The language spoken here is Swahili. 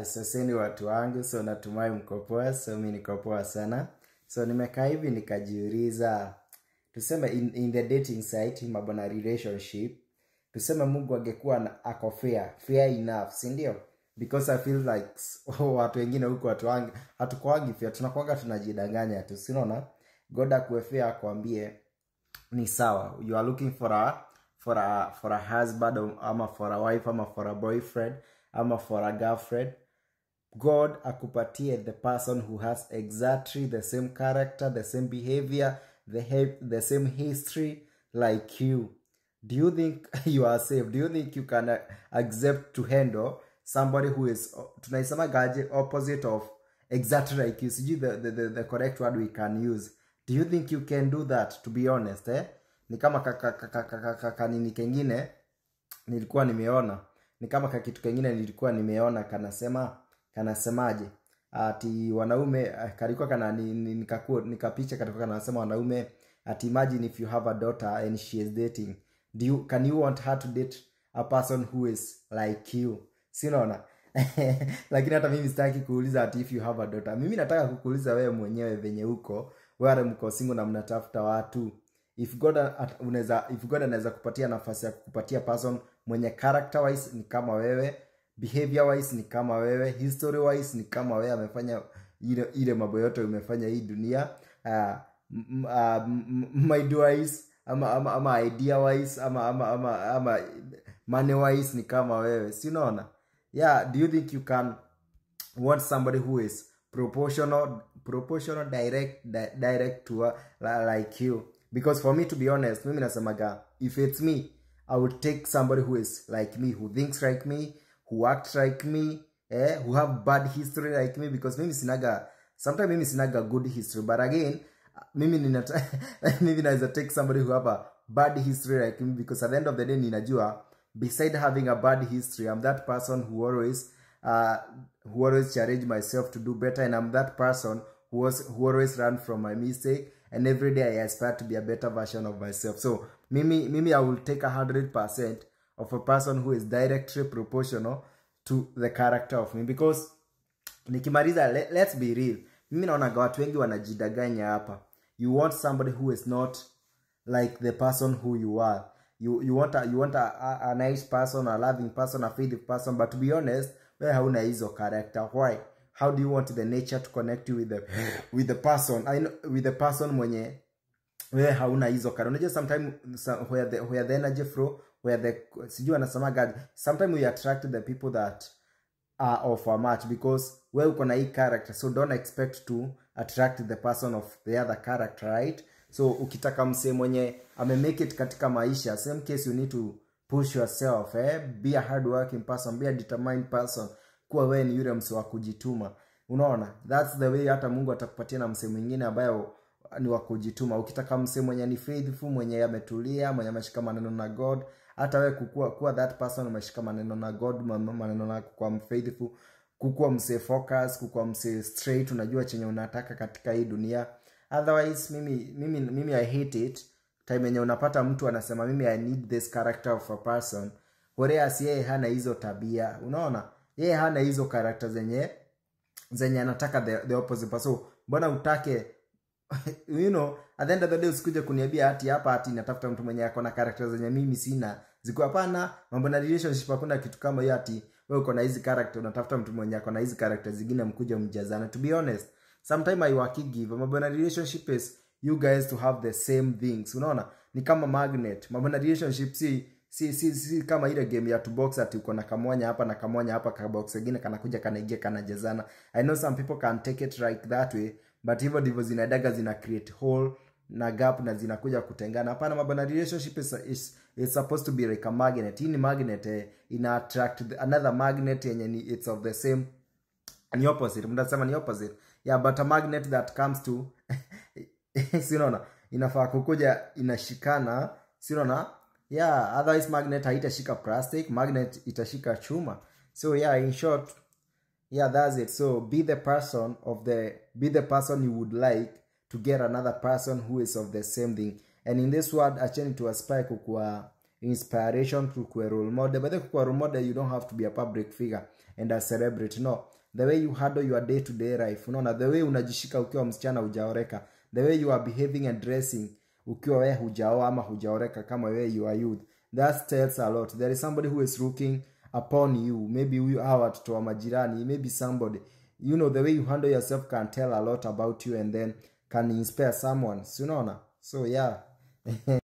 Sasa ni watu wangu, so natumai mko poa, so mimi niko poa sana. So nimekaa hivi nikajiuliza, tuseme in the dating site, mambo na relationship, tuseme Mungu angekuwa ako fair enough, si ndio? Because I feel like watu wengine huko watu wangu hatukoangi fair, tunakuanga tunajidanganya tu, si unaona? God akuwe fair akwambie ni sawa. You are looking for a husband ama for a wife ama for a boyfriend ama for a girlfriend. God akupatie the person who has exactly the same character, the same behavior, the same history like you. Do you think you are safe? Do you think you can accept to handle somebody who is, tunaisema gaje, opposite of exactly like you? Sijui the correct word we can use. Do you think you can do that, to be honest? Ni kama kanini kengine nilikuwa nimeona. Ni kama kitu kengine nilikuwa nimeona kanasemaje? Ati wanaume kalikuwa kana nikapicha katika kanasema wanaume, ati imagine if you have a daughter and she is dating. Can you want her to date a person who is like you? Si unaona? Lakini hata mimi sitaki kuuliza ati if you have a daughter. Mimi nataka kukuuliza wewe mwenyewe venye huko, wewe mko single na mnatafuta watu. If God anaweza kupatia nafasi ya kukupatia person mwenye character wise ni kama wewe, behavior wise ni kama wewe, history wise ni kama wewe, amefanya ile mambo yote umefanya hii dunia, mind wise ama idea wise ama money wise ni kama wewe, si unaona? Yeah, do you think you can want somebody who is proportional direct to like you? Because for me, to be honest, mimi nasemaga, if it's me, I would take somebody who is like me, who thinks like me, who acts like me, who have bad history like me. Because sometimes mimi sinaga good history, but again, maybe naweza take somebody who have a bad history like me, because at the end of the day ninajua, beside having a bad history, I'm that person who always challenge myself to do better, and I'm that person who always run from my mistake, and every day I aspire to be a better version of myself. So Mimi I will take 100% of a person who is directly proportional to the character of me. Because nikimaliza, let's be real, mimi naona watu wengi wanajidanganya hapa. You want somebody who is not like the person who you are. You want a nice person, a loving person, a faithful person, but to be honest, wewe hauna hizo character. Why? How do you want the nature to connect you with the person? With the person mwenye wewe hauna hizo character. Unajua sometimes where the energy flow, sijui anasemaga, sometimes we attract the people that are of a match, because wewe uko na hii character, so don't expect to attract the person of the other character, right? So ukitaka mse mwenye make it katika maisha, same case you need to push yourself, be a hardworking person, be a determined person, kuwa wewe ni yule mse wa kujituma. Unaona, that's the way hata Mungu atakupatia na mse mwingine ambaye ni wa kujituma. Ukitaka mse mwenye ni faithful, mwenye ametulia, mwenye ameshika maneno na God, hata wewe kuwa that person umeshika maneno na God, maneno na kuwa faithful, kuwa mse focus, kuwa mse straight, unajua chenye unataka katika hii dunia. Otherwise mimi I hate it time yenye unapata mtu anasema mimi I need this character of a person, whereas yeye hana hizo tabia. Unaona, yeye hana hizo character zenye anataka the opposite person. Mbona utake you know, at the end of the day usikuje kuniambia ati natafuta mtu mwenye ako na character zenye mimi sina. Ziko hapana, mambo na relationship hakuna kitu kama hiyo ati wewe uko na hizi character unatafuta mtu mwenye ako na hizi character zingine mkuja mjazana. To be honest, sometimes I give mambo na relationship is you guys to have the same things. Unaona, ni kama magnet. Mambo na relationship si kama ile game ya to box ati uko na kamonya hapa na kamonya hapa, ka box kingine kanakuja kanaingia kanajazana. I know some people can take it like that way, but hivyo ndivyo zinadaga zina create hole na gap na zinakuja kutengana. Hapana, mambo na relationship is supposed to be like a magnet. Hii ni magnet, ina attract another magnet yenye it's of the same, ni opposite. Mnasema ni opposite. Yeah, but a magnet that comes to si unaona, inafaa kukuja inashikana, si unaona? Yeah, otherwise magnet haitashika plastic, magnet itashika chuma. So yeah, in short, yeah, that's it. So be the person you would like to get another person who is of the same thing. And in this world, acheni to aspire kukua inspiration, kukua role model. But kukua role model, you don't have to be a public figure. and a celebrity. No, the way you handle your day to day life, unaona, the way unajishika ukiwa msichana hujaoreka, the way you are behaving and dressing ukiwa wewe hujaoa ama hujaoreka kama wewe you are youth, that tells a lot. There is somebody who is looking upon you, maybe huyu hawa watoto wa majirani, maybe somebody, you know, the way you handle yourself can tell a lot about you and then can inspire someone, unaona. So yeah.